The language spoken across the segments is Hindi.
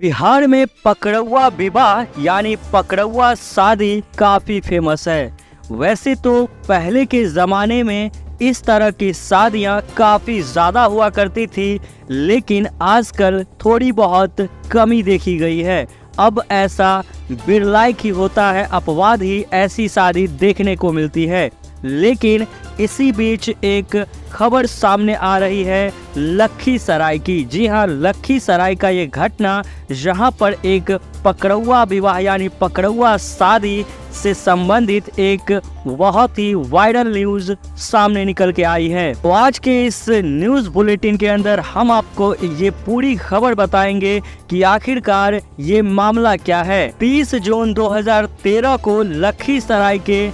बिहार में पकड़ौआ विवाह यानी पकड़ौआ शादी काफी फेमस है। वैसे तो पहले के जमाने में इस तरह की शादियां काफी ज्यादा हुआ करती थी, लेकिन आजकल थोड़ी बहुत कमी देखी गई है। अब ऐसा बिरलाई ही होता है, अपवाद ही ऐसी शादी देखने को मिलती है। लेकिन इसी बीच एक खबर सामने आ रही है लखीसराय की। जी हाँ, लखीसराय का ये घटना, जहां पर एक पकड़ौआ विवाह यानी पकड़ौआ शादी से संबंधित एक बहुत ही वायरल न्यूज सामने निकल के आई है। तो आज के इस न्यूज बुलेटिन के अंदर हम आपको ये पूरी खबर बताएंगे कि आखिरकार ये मामला क्या है। 30 जून 2013 को लखीसराय के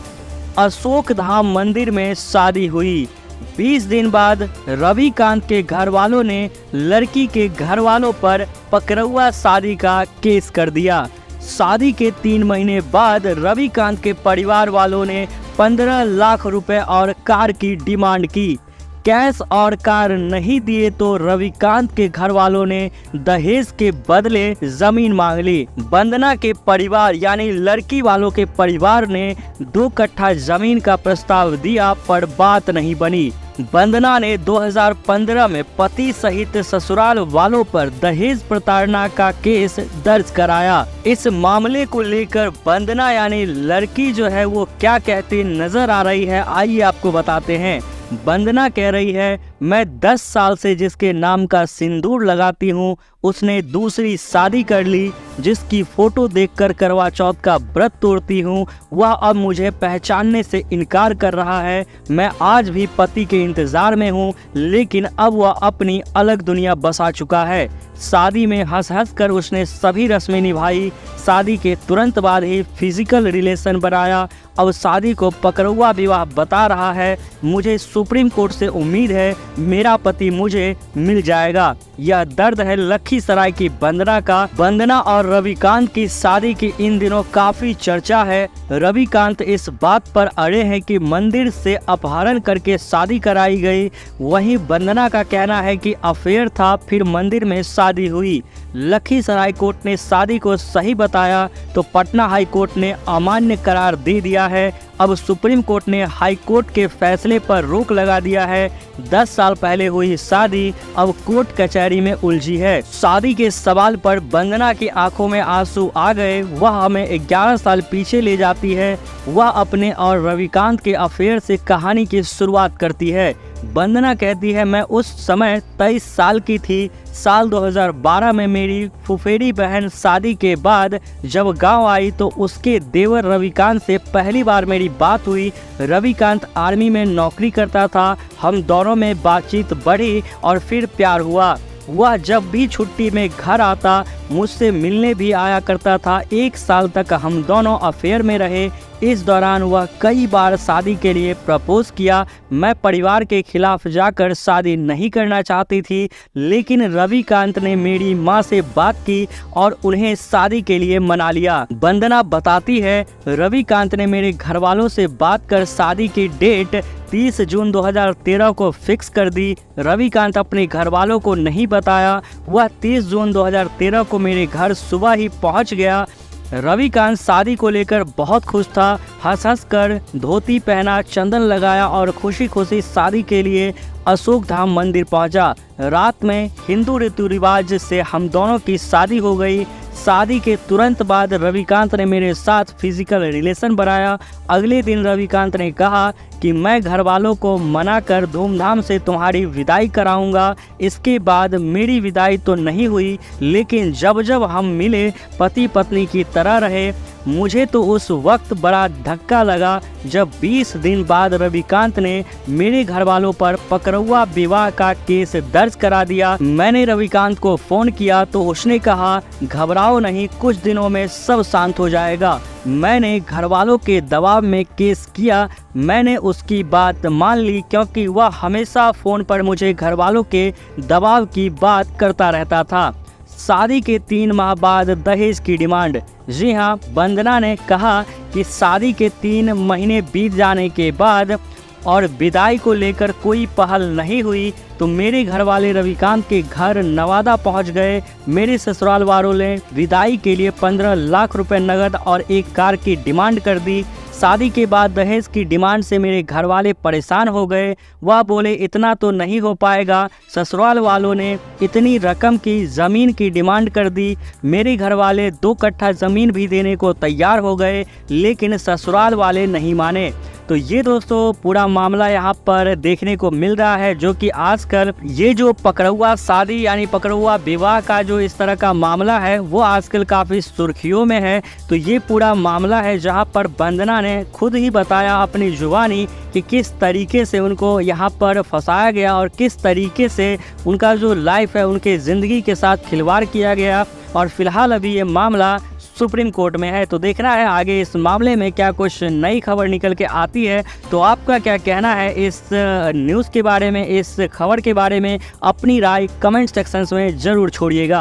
अशोक धाम मंदिर में शादी हुई। 20 दिन बाद रविकांत के घर वालों ने लड़की के घर वालों पर पकड़ौआ शादी का केस कर दिया। शादी के 3 महीने बाद रविकांत के परिवार वालों ने 15 लाख रुपए और कार की डिमांड की। कैश और कार नहीं दिए तो रविकांत के घर वालों ने दहेज के बदले जमीन मांग ली। वंदना के परिवार यानी लड़की वालों के परिवार ने 2 कट्ठा जमीन का प्रस्ताव दिया, पर बात नहीं बनी। वंदना ने 2015 में पति सहित ससुराल वालों पर दहेज प्रताड़ना का केस दर्ज कराया। इस मामले को लेकर वंदना यानी लड़की जो है वो क्या कहती नजर आ रही है, आइए आपको बताते हैं। वंदना कह रही है, मैं 10 साल से जिसके नाम का सिंदूर लगाती हूँ उसने दूसरी शादी कर ली। जिसकी फोटो देखकर करवा चौथ का व्रत तोड़ती हूँ वह अब मुझे पहचानने से इनकार कर रहा है। मैं आज भी पति के इंतजार में हूँ, लेकिन अब वह अपनी अलग दुनिया बसा चुका है। शादी में हंस हंस कर उसने सभी रस्में निभाई। शादी के तुरंत बाद ही फिजिकल रिलेशन बनाया। अब शादी को पकड़ौआ विवाह बता रहा है। मुझे सुप्रीम कोर्ट से उम्मीद है मेरा पति मुझे मिल जाएगा। यह दर्द है लखीसराय की वंदना का। वंदना और रविकांत की शादी की इन दिनों काफी चर्चा है। रविकांत इस बात पर अड़े हैं कि मंदिर से अपहरण करके शादी कराई गई। वहीं वंदना का कहना है कि अफेयर था, फिर मंदिर में शादी हुई। लखीसराय कोर्ट ने शादी को सही बताया तो पटना हाई कोर्ट ने अमान्य करार दे दिया है। अब सुप्रीम कोर्ट ने हाई कोर्ट के फैसले पर रोक लगा दिया है। 10 साल पहले हुई शादी अब कोर्ट कचहरी में उलझी है। शादी के सवाल पर वंदना की आंखों में आंसू आ गए। वह हमें 11 साल पीछे ले जाती है। वह अपने और रविकांत के अफेयर से कहानी की शुरुआत करती है। वंदना कहती है, मैं उस समय 23 साल की थी। साल 2012 में मेरी फुफेरी बहन शादी के बाद जब गांव आई तो उसके देवर रविकांत से पहली बार मेरी बात हुई। रविकांत आर्मी में नौकरी करता था। हम दोनों में बातचीत बढ़ी और फिर प्यार हुआ। वह जब भी छुट्टी में घर आता मुझसे मिलने भी आया करता था। 1 साल तक हम दोनों अफेयर में रहे। इस दौरान वह कई बार शादी के लिए प्रपोज किया। मैं परिवार के खिलाफ जाकर शादी नहीं करना चाहती थी, लेकिन रविकांत ने मेरी मां से बात की और उन्हें शादी के लिए मना लिया। वंदना बताती है, रविकांत ने मेरे घर वालों से बात कर शादी की डेट 30 जून 2013 को फिक्स कर दी। रविकांत अपने घर वालों को नहीं बताया। वह 30 जून 2013 को मेरे घर सुबह ही पहुंच गया। रविकांत शादी को लेकर बहुत खुश था। हंस हंस कर धोती पहना, चंदन लगाया और खुशी खुशी शादी के लिए अशोक धाम मंदिर पहुंचा। रात में हिंदू रीति रिवाज से हम दोनों की शादी हो गई। शादी के तुरंत बाद रविकांत ने मेरे साथ फिजिकल रिलेशन बनाया। अगले दिन रविकांत ने कहा कि मैं घर वालों को मना कर धूमधाम से तुम्हारी विदाई कराऊंगा। इसके बाद मेरी विदाई तो नहीं हुई, लेकिन जब जब हम मिले पति पत्नी की तरह रहे। मुझे तो उस वक्त बड़ा धक्का लगा जब 20 दिन बाद रविकांत ने मेरे घर वालों पर पकड़ौआ विवाह का केस दर्ज करा दिया। मैंने रविकांत को फोन किया तो उसने कहा, घबराओ नहीं, कुछ दिनों में सब शांत हो जाएगा। मैंने घर वालों के दबाव में केस किया। मैंने उसकी बात मान ली क्योंकि वह हमेशा फोन पर मुझे घर वालों के दबाव की बात करता रहता था। शादी के 3 माह बाद दहेज की डिमांड। जी हाँ, वंदना ने कहा कि शादी के 3 महीने बीत जाने के बाद और विदाई को लेकर कोई पहल नहीं हुई तो मेरे घर वाले रविकांत के घर नवादा पहुंच गए। मेरे ससुराल वालों ने विदाई के लिए 15 लाख रुपए नगद और एक कार की डिमांड कर दी। शादी के बाद दहेज की डिमांड से मेरे घर वाले परेशान हो गए। वह बोले इतना तो नहीं हो पाएगा। ससुराल वालों ने इतनी रकम की ज़मीन की डिमांड कर दी। मेरे घर वाले 2 कट्ठा ज़मीन भी देने को तैयार हो गए, लेकिन ससुराल वाले नहीं माने। तो ये दोस्तों पूरा मामला यहाँ पर देखने को मिल रहा है, जो कि आजकल ये जो पकड़ुआ शादी यानी पकड़ुआ विवाह का जो इस तरह का मामला है वो आजकल काफ़ी सुर्खियों में है। तो ये पूरा मामला है जहाँ पर वंदना ने खुद ही बताया अपनी जुबानी कि किस तरीके से उनको यहाँ पर फंसाया गया और किस तरीके से उनका जो लाइफ है उनके ज़िंदगी के साथ खिलवाड़ किया गया। और फिलहाल अभी ये मामला सुप्रीम कोर्ट में है, तो देखना है आगे इस मामले में क्या कुछ नई खबर निकल के आती है। तो आपका क्या कहना है इस न्यूज़ के बारे में, इस खबर के बारे में? अपनी राय कमेंट सेक्शन में ज़रूर छोड़िएगा।